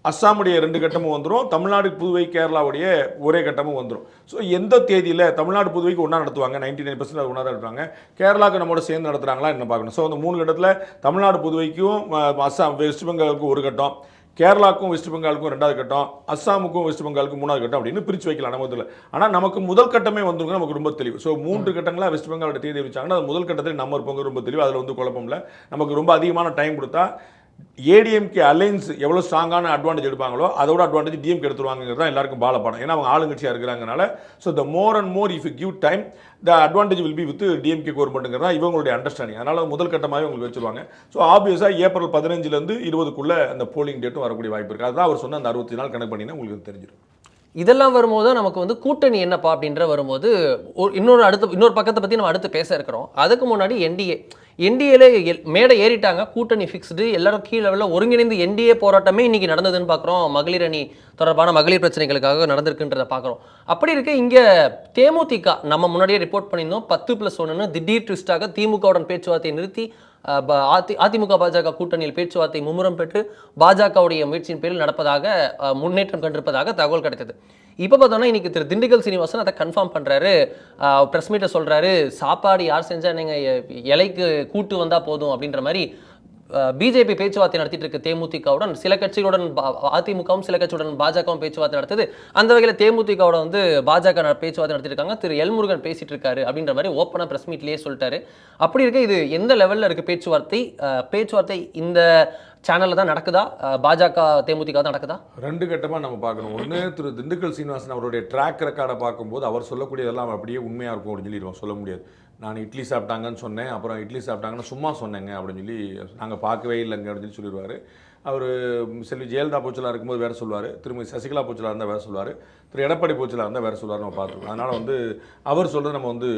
அஸ்ஸாமுடைய 2 கட்டமும் வந்துடும், தமிழ்நாடு புதுவை கேரளாவுடைய ஒரே கட்டமும் வந்துடும். ஸோ எந்த தேதியில் தமிழ்நாடு புதுவைக்கு ஒன்றா நடத்துவாங்க, 99% அது ஒன்றா தான் நடத்துவாங்க. கேரளாவுக்கு நம்மளோட சேர்ந்து நடத்துகிறாங்களா என்ன பார்க்கணும். ஸோ அந்த 3 கட்டத்தில் தமிழ்நாடு புதுவைக்கும் அஸ்ஸாம் வெஸ்ட் பெங்காலுக்கும் 1 கட்டம், கேரளாவுக்கும் வெஸ்ட் பெங்காலுக்கும் 2வது கட்டம், அஸ்ஸாமுக்கும் வெஸ்ட் பெங்காலுக்கும் 3வது கட்டம் அப்படின்னு பிரித்து வைக்கலாம் நம்ம இதில். ஆனால் நமக்கு முதல் கட்டமே வந்துருங்க, நமக்கு ரொம்ப தெளிவு. ஸோ 3 கட்டங்களாக வெஸ்ட் பெங்காலோட தேதி வச்சாங்கன்னா அது முதல் கட்டத்தில் நம்ம இருப்பவங்க ரொம்ப தெளிவு. அதில் வந்து குழப்பம் இல்லை. நமக்கு ரொம்ப அதிகமான டைம் கொடுத்தா ஏடிஎம்கே அலைன்ஸ் எவ்வளோ ஸ்ட்ராங்கான அட்வான்டேஜ் எடுப்பாங்களோ அதோட அட்வான்டேஜ் டிஎம்கே எடுத்துருவாங்கிறது தான் எல்லாருக்கும் பாலப்பாடம். ஏன்னா அவங்க ஆளுங்கட்சியாக இருக்கிறாங்கனால. So the more and more if you give time the advantage will be with DMK கவர்மெண்ட்டுங்கிறது தான் இவங்களுடைய அண்டர்ஸ்டாண்டிங். அதனால் முதல் கட்டமாகவே உங்களுக்கு வச்சுருவாங்க. ஸோ ஆப்வியஸாக ஏப்ரல் 15 20 அந்த போலிங் டேட்டும் வரக்கூடிய வாய்ப்பு இருக்குது. அதுதான் அவர் சொன்ன அந்த 60 நாள் கணக்கு பண்ணினா உங்களுக்கு தெரிஞ்சிடும். இதெல்லாம் வரும்போது நமக்கு வந்து கூட்டணி என்னப்பா அப்படின்ற வரும்போது இன்னொரு பக்கத்தை பற்றி நம்ம அடுத்து பேச இருக்கிறோம். அதுக்கு முன்னாடி என்டிஏல மேடை ஏறிட்டாங்க, கூட்டணி ஃபிக்ஸ்டு, எல்லாரும் கீழ் லெவலில் ஒருங்கிணைந்து என்டிஏ போராட்டமே இன்னைக்கு நடந்ததுன்னு பார்க்குறோம். மகளிர் அணி தொடர்பான மகளிர் பிரச்சனைகளுக்காக நடந்திருக்குன்றதை பார்க்குறோம். அப்படி இருக்க இங்கே தேமுதிக நம்ம முன்னாடியே ரிப்போர்ட் பண்ணியிருந்தோம் 10+1 திடீர் ட்விஸ்டாக திமுகவுடன் பேச்சுவார்த்தையை நிறுத்தி அதிமுக பாஜக கூட்டணியில் பேச்சுவார்த்தை மும்முரம் பெற்று பாஜகவுடைய முயற்சியின் பேரில் நடப்பதாக முன்னேற்றம் கண்டிருப்பதாக தகவல் கிடைத்தது. இப்போ பார்த்தோம்னா இன்னைக்கு திரு திண்டுக்கல் சீனிவாசன் அதை கன்ஃபார்ம் பண்ணுறாரு. ப்ரெஸ் மீட்டை சொல்கிறாரு, சாப்பாடு யார் செஞ்சால் நீங்கள் இலைக்கு கூட்டு வந்தால் போதும் அப்படின்ற மாதிரி பிஜேபி பேச்சுவார்த்தை நடத்திட்டு இருக்கு தேமுதிகவுடன். சில கட்சிகளுடன் அதிமுகவும் சில கட்சியுடன் பாஜகவும் பேச்சுவார்த்தை நடத்துது. அந்த வகையில் தேமுதிகவோட வந்து பாஜக பேச்சுவார்த்தை நடத்திட்டு இருக்காங்க. திரு எல்முருகன் பேசிட்டு இருக்காரு அப்படின்ற மாதிரி ஓப்பனாக ப்ரெஸ் மீட்லேயே சொல்லிட்டாரு. அப்படி இருக்க இது எந்த லெவலில் இருக்கு பேச்சுவார்த்தை இந்த சேனலில் தான் நடக்குதா, பாஜக தேமுதிக தான் நடக்குதா? 2 கட்டமாக நம்ம பார்க்கணும். ஒன்று, திரு திண்டுக்கல் சீனிவாசன் அவருடைய ட்ராக் ரெக்கார்டை பார்க்கும்போது அவர் சொல்லக்கூடியதெல்லாம் அப்படியே உண்மையாக இருக்கும் அப்படின்னு சொல்லிடுவோம். சொல்ல முடியாது. நான் இட்லி சாப்பிட்டாங்கன்னு சொன்னேன், அப்புறம் இட்லி சாப்பிட்டாங்கன்னு சும்மா சொன்னேங்க அப்படின்னு சொல்லி நாங்கள் பார்க்கவே இல்லைங்க அப்படின்னு சொல்லிடுவார். அவர் செல்வி ஜெயலலிதா போச்சலாக இருக்கும்போது வேறு சொல்லுவார், திரும்பி சசிகலா போச்சலாக இருந்தால் வேறு சொல்லுவார், திரு எடப்பாடி போச்சலாக இருந்தால் வேறு சொல்லுவார். நம்ம பார்த்துருக்கோம். அதனால் வந்து அவர் சொல்கிறது நம்ம வந்து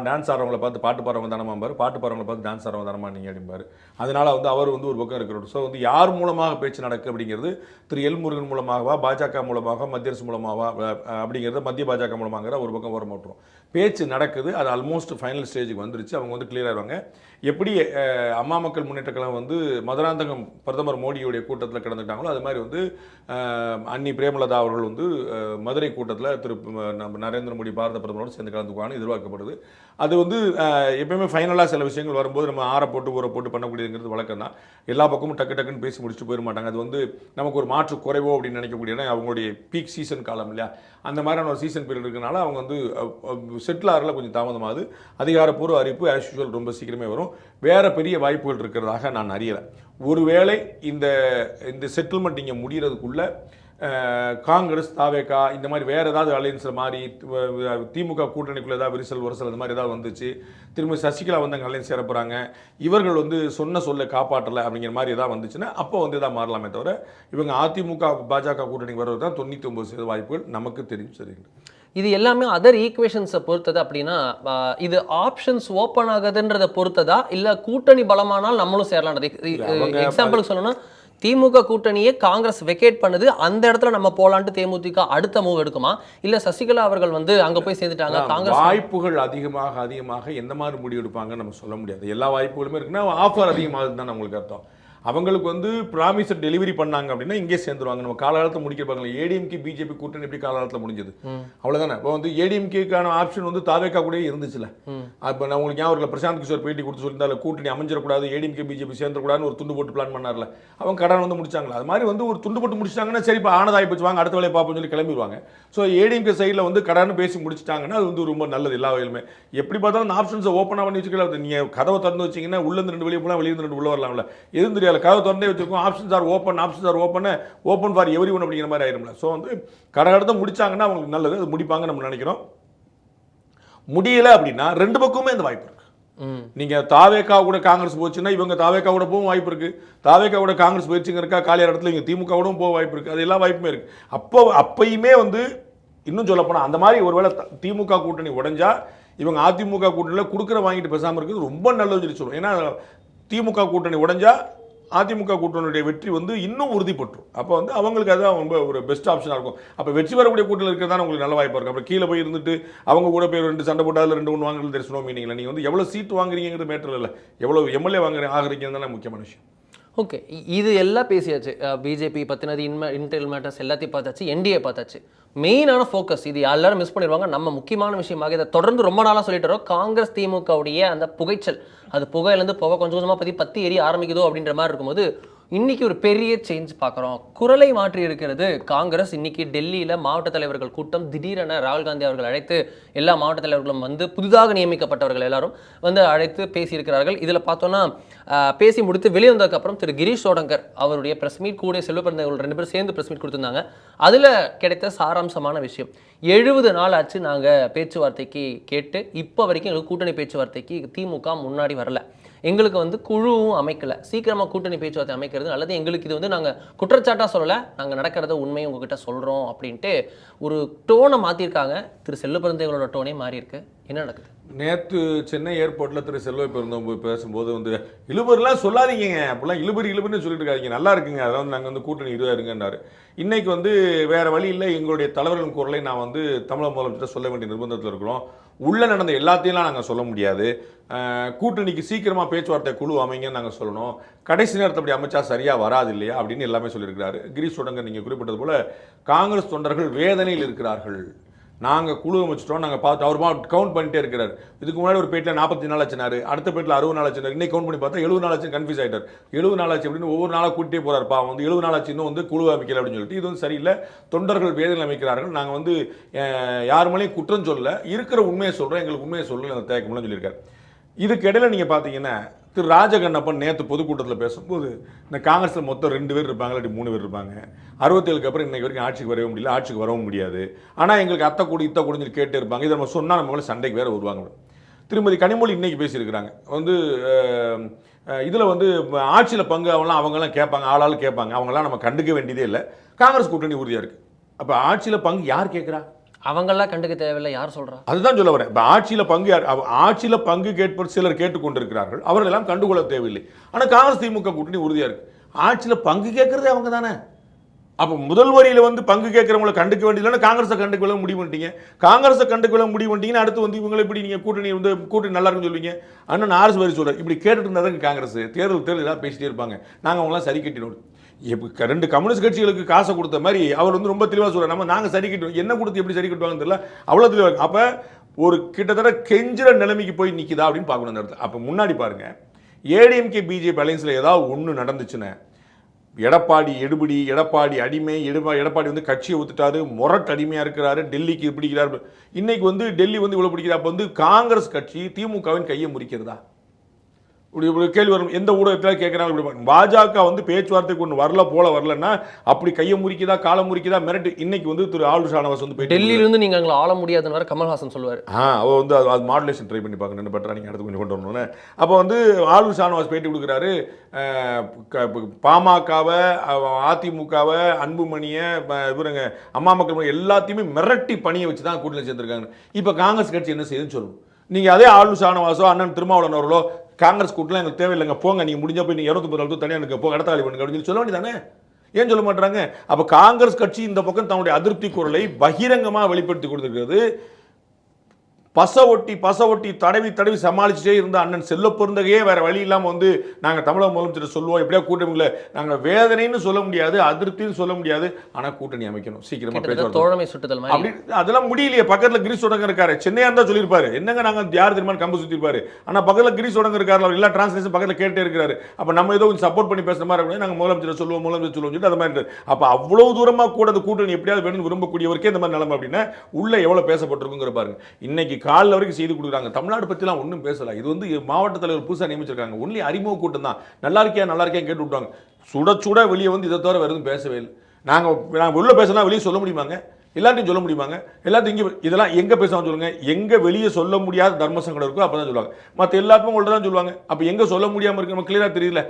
டான்ஸ் ஆடுறவங்களை பார்த்து பாட்டு பாடுறவங்க தானமாம்பார், பாட்டு பாடுறவங்களை பார்த்து டான்ஸ் ஆடுறவங்க தானமா நீங்கள் அப்படிம்பார். அதனால் வந்து அவர் வந்து ஒரு பக்கம் இருக்கிறோம். ஸோ வந்து யார் மூலமாக பேச்சு நடக்கு அப்படிங்கிறது திரு எல்முருகன் மூலமாகவா, பாஜக மூலமாக, மத்திய அரசு மூலமாகவா அப்படிங்கிறத மத்திய பாஜக மூலமாகிற ஒரு பக்கம் வர மாட்டோம். பேச்சு நடக்குது, அது ஆல்மோஸ்ட் ஃபைனல் ஸ்டேஜுக்கு வந்துருச்சு. அவங்க வந்து கிளியர் ஆகிடுவாங்க. எப்படி அம்மா மக்கள் முன்னேற்ற கழகம் வந்து மதுராந்தகம் பிரதமர் மோடியுடைய கூட்டத்தில் கிடந்துட்டாங்களோ அது மாதிரி வந்து அன்னி பிரேமலதா அவர்கள் வந்து மதுரை கூட்டத்தில் நம்ம நரேந்திர மோடி பாரத பிரதமரோடு சேர்ந்து கலந்துக்குவான்னு எதிர்பார்க்கப்படுது. அது வந்து எப்பயுமே ஃபைனலாக சில விஷயங்கள் வரும்போது நம்ம ஊற போட்டு பண்ணக்கூடியதுங்கிறது வழக்கம் தான். எல்லா பக்கமும் டக்குன்னு பேசி முடிச்சுட்டு போயிட மாட்டாங்க. அது வந்து நமக்கு ஒரு மாற்று குறைவோ அப்படின்னு நினைக்கக்கூடிய அவங்களுடைய பீக் சீசன் காலம் இல்லையா, அந்த மாதிரியான ஒரு சீசன் பீரியட் இருக்கனால அவங்க வந்து செட்டில் ஆகிறதுல கொஞ்சம் தாமதமாகுது. அதிகாரப்பூர்வ அறிவிப்பு ஆஸ் யூஷுவல் ரொம்ப சீக்கிரமே வரும். வேறு பெரிய வாய்ப்புகள் இருக்கிறதாக நான் அறியலை. ஒருவேளை இந்த செட்டில்மெண்ட் இங்கே முடிகிறதுக்குள்ளே காங்கிரஸ், தாவேகா இந்த மாதிரி வேறு ஏதாவது அலையன்ஸில் மாதிரி திமுக கூட்டணிக்குள்ளே ஏதாவது விரிசல் அது மாதிரி ஏதாவது வந்துச்சு, திரும்ப சசிகலா வந்து அங்கே அலையன்ஸ் சேரப்போகிறாங்க, இவர்கள் வந்து சொல்ல காப்பாற்றலை அப்படிங்கிற மாதிரி ஏதாவது வந்துச்சுன்னா அப்போ வந்து எதாவது மாறலாமே தவிர இவங்க அதிமுக பாஜக கூட்டணிக்கு வர்றது தான் 99% வாய்ப்புகள் நமக்கு தெரியும். சரிங்க, இது எல்லாமே அதர் ஈக்குவேஷன்ஸை பொறுத்தது அப்படின்னா இது ஆப்ஷன்ஸ் ஓப்பன் ஆகுதுன்றதை பொறுத்ததா இல்லை கூட்டணி பலமானால் நம்மளும் சேரலான்றது? எக்ஸாம்பிளுக்கு சொல்லணும்னா திமுக கூட்டணியே காங்கிரஸ் வெக்கேட் பண்ணுது, அந்த இடத்துல நம்ம போலான்ட்டு தேமுதிக அடுத்த மூவ் எடுக்குமா, இல்ல சசிகலா அவர்கள் வந்து அங்க போய் சேர்ந்துட்டாங்க காங்கிரஸ் வாய்ப்புகள் அதிகமாக எந்த மாதிரி முடிவு எடுப்பாங்கன்னு நம்ம சொல்ல முடியாது. எல்லா வாய்ப்புகளுமே இருக்குன்னா ஆஃபர் அதிகமாகுது தான் நம்மளுக்கு அர்த்தம். அவங்களுக்கு வந்து ப்ராமிஸை டெலிவரி பண்ணாங்க அப்படின்னா இங்கே சேர்ந்துருவாங்க. நம்ம காலகாலத்தில் முடிக்கிறப்பாங்க. ஏடிஎம்கே பிஜேபி கூட்டணி எப்படி காலகாலத்தில் முடிஞ்சது அவ்வளோதானே. இப்போ வந்து ஏடிஎம்கேக்கான ஆப்ஷன் வந்து தாவேக்கா கூட இருந்துச்சுல. இப்போ நான் உங்களுக்கு ஞாபகம் பிரசாந்த் கிஷோர் பேட்டி கொடுத்து சொல்லியிருந்தால கூட்டணி அமைஞ்சிடக்கூடாது, ஏடிஎம்கே பிஜேபி சேர்ந்துடக்கூடாதுன்னு ஒரு துண்டு போட்டு பிளான் பண்ணார்ல, அவங்க கடன் வந்து முடிச்சாங்களா. அது மாதிரி வந்து ஒரு துண்டு போட்டு முடிச்சிட்டாங்கன்னா சரி இப்போ ஆனதாகி போச்சு வாங்க அடுத்த வேலையை பார்ப்போம்னு சொல்லி கிளம்பிடுவாங்க. ஸோ ஏடிஎம்கே சைடில் வந்து கடன் பேசி முடிச்சிட்டாங்கன்னா அது வந்து ரொம்ப நல்லது எல்லா வகையிலுமே. எப்படி பார்த்தாலும் அந்த ஆப்ஷன்ஸை ஓப்பனாக பண்ணி வச்சுக்கலாம். நீங்கள் கதவை திறந்து வச்சிங்கன்னா உள்ளேருந்து 2 வெளியே போகலாம், வெளியிருந்து 2 உள்ள வரலாம்ல. எதுவும் தெரியாது, கதவை திறந்தே வச்சிருக்கோம். Options are open for every one அப்படிங்கிற மாதிரி ஆயிரும்ல. ஸோ வந்து கடகடத்தை முடிச்சாங்கன்னா அவங்களுக்கு நல்லது, அது முடிப்பாங்க நம்ம நினைக்கிறோம். முடியல அப்படின்னா 2 பக்கமுமே இந்த வாய்ப்பு இருக்கு. நீங்க தாவேக்கா கூட காங்கிரஸ் போச்சுன்னா இவங்க தாவேக்கா கூட போக வாய்ப்பு இருக்கு, தாவேக்கா கூட காங்கிரஸ் போயிடுச்சுங்க இருக்கா காலியார் இடத்துல இங்க திமுக கூட போக வாய்ப்பு இருக்கு. அது எல்லா வாய்ப்புமே இருக்கு. அப்பயுமே வந்து இன்னும் சொல்ல போனா அந்த மாதிரி ஒருவேளை திமுக கூட்டணி உடைஞ்சா இவங்க அதிமுக கூட்டணியில் கொடுக்குற வாங்கிட்டு பேசாமல் இருக்குது ரொம்ப நல்லது சொல்லி சொல்லுவோம். ஏன்னா திமுக கூட்டணி உடைஞ்சா அதிமுக கூட்டணியுடைய வெற்றி வந்து இன்னும் உறுதிப்பட்டுரும். அப்போ வந்து அவங்களுக்கு அதுதான் ரொம்ப ஒரு பெஸ்ட் ஆப்ஷனாக இருக்கும். அப்போ வெற்றி பெறக்கூடிய கூட்டணியில் இருக்கிறதா உங்களுக்கு நல்ல வாய்ப்பாக இருக்கும். அப்புறம் கீழே போய் இருந்துட்டு அவங்க கூட போய் 2 சண்டை போட்டு அதில் 2-1 வாங்குறது தெரிசனோ மீனிங்கில் நீங்கள் வந்து எவ்வளோ சீட் வாங்குறீங்கிறது மேட்டர் இல்லை, எவ்வளோ எம்எல்ஏ ஆகுறீங்கிறது தான் முக்கியமான விஷயம். ஓகே, இது எல்லாம் பேசியாச்சு. பிஜேபி பற்றினது இன்டெல் மேட்டர்ஸ் எல்லாத்தையும் பார்த்தாச்சு, என்டிஏ பார்த்தாச்சு. மெயினான ஃபோக்கஸ் இது எல்லாரும் மிஸ் பண்ணிடுவாங்க. நம்ம முக்கியமான விஷயமாக இதை தொடர்ந்து ரொம்ப நாளாக சொல்லிட்டு வரோம். காங்கிரஸ் திமுகவுடைய அந்த புகைச்சல், அது புகையிலேருந்து புகை கொஞ்சம் கொஞ்சமாக பற்றி எரிய ஆரம்பிக்குதோ அப்படின்ற மாதிரி இருக்கும்போது இன்னைக்கு ஒரு பெரிய சேஞ்ச் பார்க்குறோம். குரலை மாற்றி இருக்கிறது காங்கிரஸ். இன்னைக்கு டெல்லியில் மாவட்ட தலைவர்கள் கூட்டம் திடீரென ராகுல் காந்தி அவர்கள் அழைத்து எல்லா மாவட்ட தலைவர்களும் வந்து புதிதாக நியமிக்கப்பட்டவர்கள் எல்லாரும் வந்து அழைத்து பேசியிருக்கிறார்கள். இதில் பார்த்தோன்னா பேசி முடித்து வெளியே வந்ததுக்கப்புறம் திரு கிரீஷ் சோடங்கர் அவருடைய ப்ரெஸ் மீட் கூட செல்வப்பிறந்தவர்கள் 2 பேரும் சேர்ந்து ப்ரெஸ் மீட் கொடுத்துருந்தாங்க. அதில் கிடைத்த சாராம்சமான விஷயம், 70 நாள் ஆச்சு நாங்கள் பேச்சுவார்த்தைக்கு கேட்டு, இப்போ வரைக்கும் எங்களுக்கு கூட்டணி பேச்சுவார்த்தைக்கு திமுக முன்னாடி வரல. எங்களுக்கு வந்து குழுவும் அமைக்கலை. சீக்கிரமாக கூட்டணி பேச்சுவார்த்தை அமைக்கிறது அல்லது எங்களுக்கு இது வந்து நாங்கள் குற்றச்சாட்டாக சொல்லலை, நாங்கள் நடக்கிறத உண்மையை உங்ககிட்ட சொல்கிறோம் அப்படின்ட்டு ஒரு டோனை மாற்றிருக்காங்க. திரு செல்வப்பிறந்தவர்களோட டோனே மாறி இருக்கு. என்ன நடக்குது? நேற்று சென்னை ஏர்போர்ட்டில் திரு செல்வப்பிறந்தவங்க பேசும்போது வந்து இழுபறிலாம் சொல்லாதீங்க, அப்படிலாம் இழுபறின்னு சொல்லிட்டு இருக்காதிங்க, நல்லா இருக்குங்க, அதெல்லாம் வந்து நாங்கள் வந்து கூட்டணி இருங்கன்னாரு. இன்னைக்கு வந்து வேற வழி இல்லை, எங்களுடைய தலைவர்களின் குரலை நான் வந்து தமிழக முதலமைச்சர் சொல்ல வேண்டிய நிர்பந்தத்தில் இருக்கிறோம். உள்ளே நடந்த எல்லாத்தையும்லாம் நாங்கள் சொல்ல முடியாது. கூட்டணிக்கு சீக்கிரமாக பேச்சுவார்த்தை குழு அமைங்கன்னு நாங்கள் சொல்லணும். கடைசி நேரத்தை அப்படி அமைச்சா சரியாக வராது இல்லையா அப்படின்னு எல்லாமே சொல்லியிருக்கிறாரு. கிரீஷ் சோடங்கர் நீங்கள் குறிப்பிட்டது போல காங்கிரஸ் தொண்டர்கள் வேதனையில் இருக்கிறார்கள். நாங்கள் குழு அமைச்சிட்டோம், நாங்கள் பார்த்து அவர் கவுண்ட் பண்ணிட்டே இருக்கிறார். இதுக்கு முன்னாடி ஒரு பேட்டில் 44 நாள் ஆச்சுனாரு, அடுத்த பேட்டில் 60 நாள் ஆச்சுனாரு, இன்னைக்கு கவுண்ட் பண்ணி பார்த்தா 70 நாள் ஆச்சு, கன்ஃபியூஸ் ஆகிட்டார். 70 நாள் ஆச்சு அப்படின்னு ஒவ்வொரு நாளாக கூட்டிகிட்டே போகிறார். பாவம் வந்து 70 நாள் ஆச்சு இன்னும் வந்து குழு அமைக்கல அப்படின்னு சொல்லிட்டு இது வந்து சரியில்லை, தொண்டர்கள் வேதனை அமைக்கிறார்கள், நாங்கள் வந்து யார் மேலேயும் குற்றம் சொல்ல, இருக்கிற உண்மையை சொல்கிறோம், எங்களுக்கு உண்மையை சொல்லல அந்த தேக்கம்லாம் சொல்லியிருக்காரு. இதுக்கு இடையில நீங்கள் பார்த்தீங்கன்னா திரு ராஜகண்ணப்பன் நேற்று பொதுக்கூட்டத்தில் பேசும்போது இந்த காங்கிரஸில் மொத்தம் 2 பேர் இருப்பாங்க, இல்லாட்டி 3 பேர் இருப்பாங்க, 67க்கு அப்புறம் இன்னைக்கு வரைக்கும் ஆட்சிக்கு வரவே முடியல, ஆட்சிக்கு வரவும் முடியாது, ஆனால் எங்களுக்கு அத்தை கூடி இத்த கூடிஞ்சு கேட்டே இருப்பாங்க, இதை நம்ம சொன்னால் நம்ம மேலே சண்டைக்கு வேறு வருவாங்க. திருமதி கனிமொழி இன்னைக்கு பேசியிருக்கிறாங்க வந்து இதில் வந்து ஆட்சியில் பங்கு அவங்கெல்லாம் கேட்பாங்க, ஆளாலும் கேட்பாங்க, அவங்களாம் நம்ம கண்டுக்க வேண்டியதே இல்லை, காங்கிரஸ் கூட்டணி உறுதியாக இருக்குது. அப்போ ஆட்சியில் பங்கு யார் கேட்குறா? அவங்கெல்லாம் கண்டுக்க தேவையில்லை, யார் சொல்கிறா? அதுதான் சொல்ல வரேன். இப்போ ஆட்சியில் பங்கு ஆட்சியில் பங்கு கேட்பது சிலர் கேட்டுக்கொண்டிருக்கிறார்கள், அவர்கள் எல்லாம் கண்டுகொள்ள தேவையில்லை. ஆனால் காங்கிரஸ் திமுக கூட்டணி உறுதியாக இருக்குது. ஆட்சியில் பங்கு கேட்கறதே அவங்க தானே. அப்போ முதல் வரியில் வந்து பங்கு கேட்குறவங்களை கண்டுக்க வேண்டியதுனா காங்கிரஸை கண்டுக்கொள்ள முடிவு பண்ணிட்டீங்க. காங்கிரஸை கண்டுக்கொள்ள முடிவு பண்ணிட்டீங்கன்னா அடுத்து வந்து இவங்களை இப்படி நீங்கள் கூட்டணி நல்லா இருக்குன்னு சொல்லுவீங்க. அண்ணன் ஆர்எஸ் வரி சொல்கிறார், இப்படி கேட்டுட்டு இருந்தால் தான் காங்கிரஸ் தேர்தல் ஏதாவது பேசிட்டே இருப்பாங்க, நாங்கள் அவங்களாம் சரி கட்டினோம். இப்போ 2 கம்யூனிஸ்ட் கட்சிகளுக்கு காசை கொடுத்த மாதிரி அவர் வந்து ரொம்ப தெளிவாக சொல்கிறார், நாங்கள் சரி கட்டுவோம், என்ன கொடுத்து எப்படி சரி கட்டுவாங்கன்னு தெரியல, அவ்வளோ தெளிவாக. அப்போ ஒரு கிட்டத்தட்ட கெஞ்சிற நிலைமைக்கு போய் நிற்கிதா அப்படின்னு பார்க்கணும் அந்த இடத்துல. அப்போ முன்னாடி பாருங்கள், ஏடிஎம்கே பிஜேபி அலைன்ஸில் ஏதாவது ஒன்று நடந்துச்சுன்னா எடப்பாடி அடிமை, எடப்பாடி வந்து கட்சியை ஒத்துட்டாரு, முரட்டு அடிமையாக இருக்கிறாரு, டெல்லிக்கு பிடிக்கிறார். இன்னைக்கு வந்து டெல்லி வந்து இவ்வளோ பிடிக்கிறா, அப்போ வந்து காங்கிரஸ் கட்சி திமுகவின் கையை முறிக்கிறதா? இப்படி கேள்வி வரும். எந்த ஊடகத்தில் கேட்குறாங்க. பாஜக வந்து பேச்சுவார்த்தைக்கு ஒன்று வரலன்னா அப்படி கையை முறிக்குதா, காலம் முறிக்குதா, மிரட்டு. இன்னைக்கு வந்து திரு ஆளுநர் ஷானவாஸ் வந்து டெல்லியிலிருந்து நீங்கள் அங்கே ஆள முடியாதுன்னு வர கமல்ஹாசன் சொல்லுவார். அவர் வந்து அது மாடுலேஷன் ட்ரை பண்ணி பார்க்கணும், என்ன பண்ணுறா நீங்கள் அடுத்து கொஞ்சம் கொண்டு வரணும்னு. அப்போ வந்து ஆளுநர் ஷானவாஸ் பேட்டி கொடுக்குறாரு. பாமகவை, அதிமுகவை, அன்புமணியை, இவருங்க அம்மா மக்கள் எல்லாத்தையுமே மிரட்டி பணியை வச்சு தான் கூட்டணியில் சேர்ந்துருக்காங்க. இப்போ காங்கிரஸ் கட்சி என்ன செய்யுதுன்னு சொல்லணும். நீங்கள் அதே ஆளுநர் ஷானவாஸோ அண்ணன் திருமாவளவன் அவர்களோ காங்கிரஸ் கூட்டலாம் எங்களுக்கு தேவையில்லைங்க, போங்க, நீங்கள் முடிஞ்ச போய் நீங்கள் 250 தனியாக எனக்கு போக இடத்தாளி பண்ணுங்க அப்படின்னு சொல்ல வேண்டியதானே? ஏன் சொல்ல மாட்டாங்க? அப்போ காங்கிரஸ் கட்சி இந்த பக்கம் தன்னுடைய அதிருப்தி குரலை பகிரங்கமாக வெளிப்படுத்தி கொடுத்துருக்கிறது. பச ஒட்டி தடவி சமாளிச்சுட்டே இருந்த அண்ணன் செல்வப்பெருந்தகையே வேற வழி இல்லாமல் வந்து நாங்கள் தமிழக முதலமைச்சர் சொல்லுவோம், எப்படியா கூட்டணியில் நாங்கள் வேதனைன்னு சொல்ல முடியாது, அதிருப்தின்னு சொல்ல முடியாது, ஆனால் கூட்டணி அமைக்கணும் சீக்கிரமா தோழமை சுட்டுதல் அப்படி அதெல்லாம் முடியலையே. பக்கத்தில் கிரீஷ் சோடங்கர் இருக்காரு, சென்னையா இருந்தால் சொல்லியிருப்பாரு, என்னங்க நாங்கள் யார் தெரியுமா கம்பு சுற்றிருப்பாரு. ஆனால் பக்கத்தில் கிரீஷ் சோடங்கர் இருக்காரு, அவர் எல்லா டிரான்ஸ்லேஷன் பக்கத்தில் கேட்டே இருக்கிறாரு. அப்போ நம்ம ஏதோ கொஞ்சம் சப்போர்ட் பண்ணி பேசுற மாதிரி நாங்கள் முதலமைச்சர் சொல்லுவோம் சொல்லிட்டு அது மாதிரி. அப்போ அவ்வளவு தூரமாக கூட அந்த கூட்டணி எப்படியாவது வேணும்னு விரும்பக்கூடியவருக்கே இந்த மாதிரி நிலைமை அப்படின்னா உள்ள எவ்வளோ பேசப்பட்டிருக்குங்கிற பாருங்க. இன்னைக்கு காலைல வரைக்கும் செய்து கொடுக்குறாங்க. தமிழ்நாடு பற்றிலாம் ஒன்றும் பேசல. இது வந்து மாவட்ட தலைவர் புதுசாக நியமிச்சிருக்காங்க, ஒன்லி அறிமுக கூட்டம் தான். நல்லா இருக்கியா கேட்டு விட்டாங்க. சுட வெளியே வந்து இதை தவிர வேறு எதுவும் பேசவே இல்லை. நாங்கள் உள்ள பேசலாம், வெளியே சொல்ல முடியுமாங்க? எல்லாத்தையும் சொல்ல முடியுமாங்க? எல்லாத்தையும் இங்கே இதெல்லாம் எங்கே பேசாமல் சொல்லுங்க. எங்கே வெளியே சொல்ல முடியாத தர்ம சங்கடம் இருக்கோ அப்போ தான் சொல்லுவாங்க. மற்ற எல்லாத்துக்கும் உங்கள்ட்ட தான் சொல்லுவாங்க. அப்போ எங்கே சொல்ல முடியாமல் இருக்கு நம்ம கிளியராக தெரியல.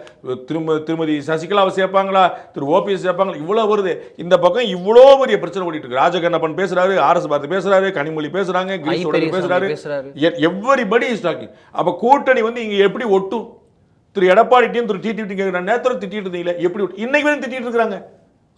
திருமதி சசிகலாவை சேர்ப்பாங்களா, திரு ஓபிஎஸ் சேர்ப்பாங்களா, இவ்வளோ வருது. இந்த பக்கம் இவ்வளோ பெரிய பிரச்சனை ஓடிட்டு இருக்கு. ராஜகண்ணப்பன் பேசுறாரு, ஆர்எஸ் பார்த்து பேசுறாரு, கனிமொழி பேசுறாங்க, கிரீஷ் பேசுறாரு, எவ்வரிபடி இஸ் டாக்கிங். அப்போ கூட்டணி வந்து இங்கே எப்படி ஒட்டும்? திரு எடப்பாடிட்டையும் திரு டிடிவி கேட்குறாங்க, நேரத்தில் திட்டிட்டு இருந்தீங்களே எப்படி இன்னைக்கு வரையும் திட்டிட்டு இருக்காங்க,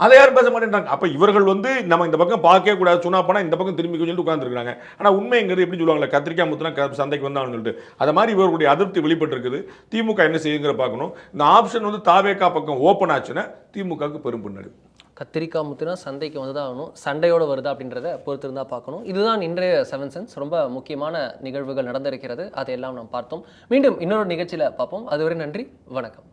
அதை யாரும் பேச மாட்டேன்றாங்க. அப்போ இவர்கள் வந்து நம்ம இந்த பக்கம் பார்க்கவே கூடாது, சொன்னா போனால் இந்த பக்கம் திரும்பி சொல்லிட்டு உட்காந்துருக்காங்க. ஆனால் உண்மைங்கிறது எப்படி சொல்லுவாங்களே, கத்திரிக்காய் முத்துனா சந்தைக்கு வந்தான்னு சொல்லிட்டு அது மாதிரி இவர்களுடைய அதிருப்தி வெளிப்பட்டு இருக்குது. திமுக என்ன செய்யுங்கிற பார்க்கணும். இந்த ஆப்ஷன் வந்து தாவேக்கா பக்கம் ஓப்பன் ஆச்சுன்னா திமுகவுக்கு பெரும் பின்னடைவு. கத்திரிக்காய் முத்துனா சந்தைக்கு வந்து தான் ஆகணும், சண்டையோடு வருதா அப்படின்றத பொறுத்து இருந்தால் பார்க்கணும். இதுதான் இன்றைய 7 சென்ஸ். ரொம்ப முக்கியமான நிகழ்வுகள் நடந்திருக்கிறது, அதையெல்லாம் நாம் பார்த்தோம். மீண்டும் இன்னொரு நிகழ்ச்சியில் பார்ப்போம். அதுவரை நன்றி, வணக்கம்.